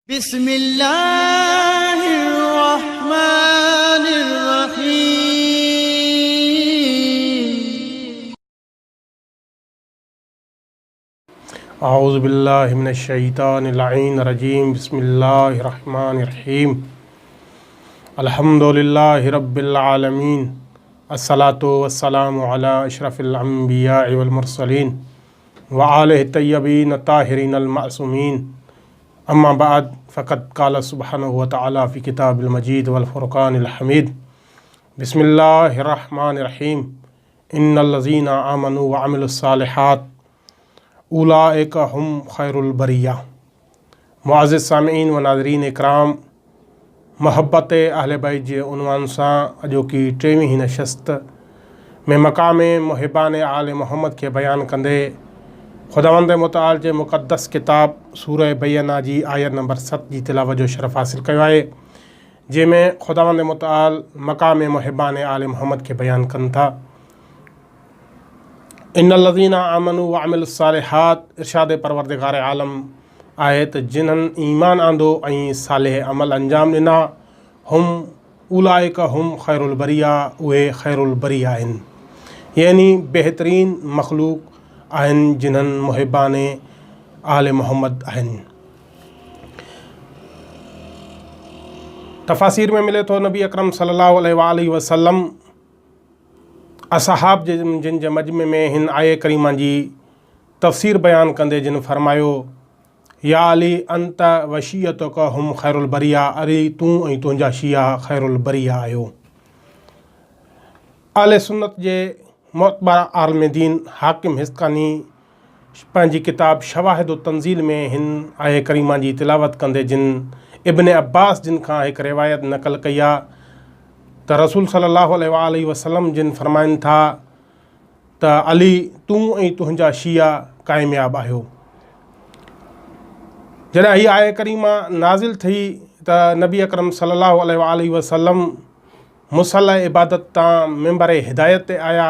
बिस्मिल्लाहिर्रहमानिर्रहीम। औज़ु बिल्लाहि मिनश्शैतानिर्रजीम। बिस्मिल्लाहिर्रहमानिर्रहीम। अल्हम्दुलिल्लाहि रब्बिल आलमीन। अस्सलातु वस्सलामु अला अशरफिल अंबिया वल मुरसलीन व आलिहि तय्यबीन ताहिरीन अल मासूमीन। अम्मा बाद फ़क़द क़ाल सुब्हानहु व तआला फ़ी किताबिल मजीद वल फ़ुरक़ानिल हमीद। बिस्मिल्लाहिर्रहमानिर्रहीम। इन्नल्लज़ीना आमनु व अमिलुस्सालिहात उलाइका हुम खैरुल बरिया। मुअज़्ज़िज़ सामिईन व नाज़रीन इकराम, मोहब्बत अहले बैत जे उनवान सां अॼोकी 23वीं नशस्त में मक़ाम मुहिबान आले मोहम्मद के बयान कंदे खुदावंद मुतआल जे मुक़द्दस किताब सूरह बय्यना जी आयत नंबर 7 जी तिलावत जो शरफ़ हासिल कयो आहे, जंहिंमें खुदावंद मुतआल मक़ाम मुहिबान आले मोहम्मद के बयान कनि था। इन्नल्लज़ीना आमनु व अमिलुस्सालिहात, इरशाद परवरदिगार आलम आहे त जिन्हनि ईमान आंदो ऐं सालेह अमल अंजाम ॾिना, हुम उलाइका हुम खैरुल बरिया, उहे खैरुल बरिया आहिनि, यानी बहितरीन मखलूक आहिनि जिन्हनि मुहिबान आले मोहम्मद आहिनि। तफ़ासीर में मिले थो नबी अकरम सल्लल्लाहु अलैहि वसल्लम असहाब जिन जे मजमे में हिन आये करीमा जी तफ़सीर बयान कंदे जिन फरमायो, या अली अंत वशियतुक हुम खैरुल बरिया, अली तूं ऐं तुंहिंजा शिया खैरुल बरिया आहियो। आले सुन्नत जे मोतबर आलम दीन हाकिम हिस्कानी पंहिंजी किताब शवाहिद तंज़ील में हिन आये करीमा जी तिलावत कंदे जिन इब्न अब्बास जिन खां हिकु रिवायत नक़ल कई आहे त रसूल सल्लल्लाहु अलैहि वसल्लम जिन फरमाइनि था त अली तूं ऐं तुंहिंजा शिया कामयाब आहियो। जॾहिं हीअ आये करीमा नाज़िल थी त नबी अकरम सल्लल्लाहु अलैहि वसल्लम मुसल्ला इबादत तां मिंबर हिदायत ते आया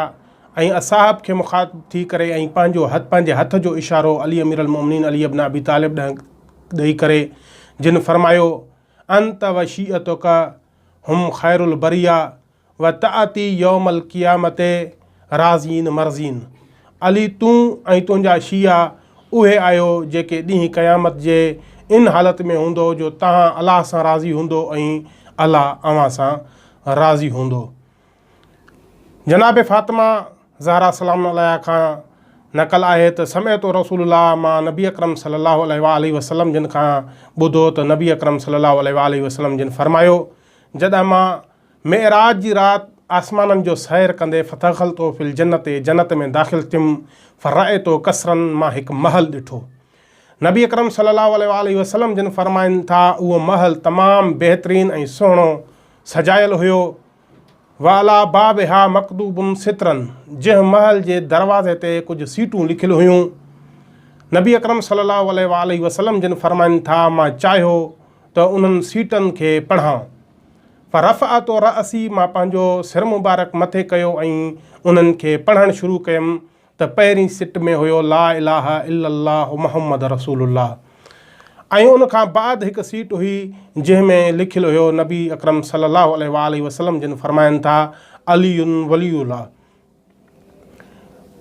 ऐं असहाब खे मुख़ातिब थी करे ऐं पंहिंजे हथ जो इशारो अली अमीरुल मोमिनीन अली इब्न अबी तालिब ॾेई करे जिन फरमायो, अंत वशियतुक हुम खैरुल बरिया व ताती यौमल क़ियामत राज़ीन मर्ज़ीन। अली तूं ऐं तुंहिंजा शिया उहे आहियो जेके ॾींहुं क़यामत जे इन हालत में हूंदो जो तव्हां अलाह सां राज़ी हूंदो ऐं अलाह अव्हां सां राज़ी हूंदो। जनाब फ़ातिमा ज़हरा सलाम अलैहा खां नक़ल आहे त समिअतु रसूलुल्लाह, मां नबी अकरम सल्लल्लाहु अलैहि वसल्लम जिन खां ॿुधो त नबी अकरम सल्लल्लाहु अलैहि वसल्लम जिन फरमायो, जॾहिं मां मेराज जी राति आसमाननि जो सैर कंदे फ़तख़ल तो फिल जन्नत में दाख़िल थियुमि, फ़र्राए तो कसरनि, मां हिकु महल ॾिठो। नबी अकरम सल्लल्लाहु अलैहि वसल्लम जिन फरमाइनि था, उहो महल तमामु बहितरीन ऐं सुहिणो सजायल हुयो। वाला बाबिहा मकदूबुन सित्रन, जंहिं महल जे दरवाज़े ते कुझु सीटूं लिखियलु हुयूं। नबी अकरम सल्लल्लाहु अलैहि वसल्लम जिन फरमाइनि था, मां चाहियो त उन्हनि सीटनि खे पढ़ां। फ़रफ़अतु रअसी, मां पंहिंजो सिर मुबारक मथे कयो ऐं उन्हनि खे पढ़णु शुरू कयुमि त पहिरीं सिट में हुयो ला इलाहा इल्लल्लाहु मुहम्मद रसूलुल्लाह, ऐं उन खां बाद हिकु सीट हुई जंहिंमें लिखियलु हुयो नबी अकरम सल्लल्लाहु अलैहि वसल्लम जिन फरमाइनि था, अलीयुन वलियुल्लाह,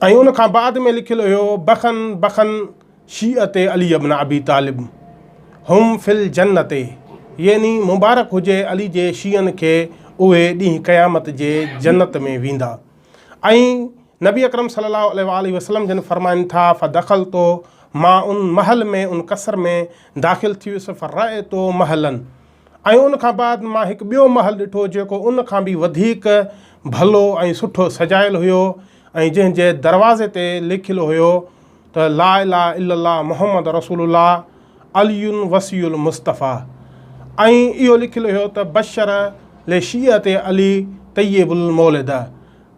ऐं उन खां बाद में लिखियलु हुयो बखन बखन शीअते अली इब्न अबी तालिब हुम फिल जन्नते, यानी मुबारक हुजे अली जे शीअनि खे, उहे ॾींहुं क़यामत जे जन्नत में वेंदा। ऐं नबी अकरम सल्लल्लाहु अलैहि वसल्लम जिन फरमाइनि था, फ़दख़ल तो, मां उन महल में उन कसर में दाख़िल थी वियुसि, फ़र्राए तो महलन, ऐं उन खां बाद मां हिकु ॿियो महल ॾिठो जेको उन खां बि वधीक भलो ऐं सुठो सजायल हुयो ऐं जंहिंजे दरवाज़े ते लिखियलु हुयो त ला इलाहा इल्लल्लाह मुहम्मद रसूलुल्लाह अलियुन वसीयुल मुस्तफ़ा, ऐं इहो लिखियलु हुयो त बशर ले शीअते अली तय्यबुल मौलिद,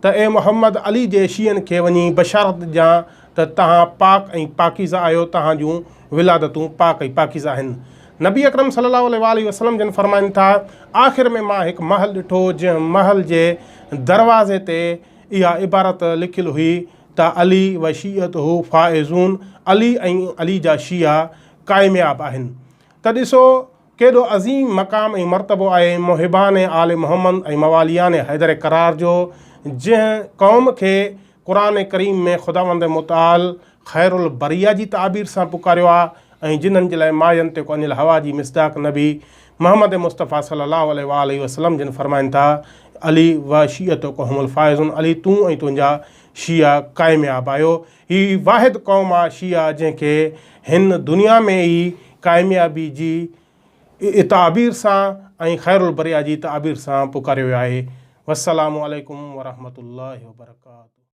त ए मोहम्मद अली जे शीअनि खे वञी बशारत ॾियां त तव्हां पाक ऐं पाकीज़ा आहियो, तव्हां जूं विलादतूं पाक ऐं पाकीज़ा आहिनि। नबी अकरम सल्लल्लाहु अलैहि वसल्लम जिन फरमाइनि था, आख़िर में मां हिकु महल ॾिठो जंहिं महल जे दरवाज़े ते इहा इबारत लिखियलु हुई त अली वशीयतहु फ़ाइज़ून, अली ऐं अली जा शिया कामयाब आहिनि। त त ॾिसो केॾो अज़ीम मक़ाम ऐं मर्तबो आहे मुहिबान आल मोहम्मद ऐं मवालियान हैदर करार जो, जंहिं क़ौम खे क़ुरान करीम में ख़ुदावंद मुताल ख़ैरुल बरिया जी ताबीर सां पुकारियो आहे, ऐं जिन्हनि जे लाइ मा यंतिक़ु अनिल हवा जी मिसदाक नबी मोहम्मद मुस्तफ़ा सल्लल्लाहु अलैहि वसल्लम जिन फरमाइनि था अली व शियतुहुमुल फाइज़ुन, अली तूं ऐं तुंहिंजा शिया कामयाबु आहियो। हीअ वाहिद क़ौम आहे शिया जंहिंखे हिन दुनिया में ई कामयाबी जी ताबीर सां ऐं ख़ैरुल बरिया जी ताबीर सां पुकारियो वियो आहे। वस्सलामु अलैकुम वरहमतुल्लाहि वबरकातुहू।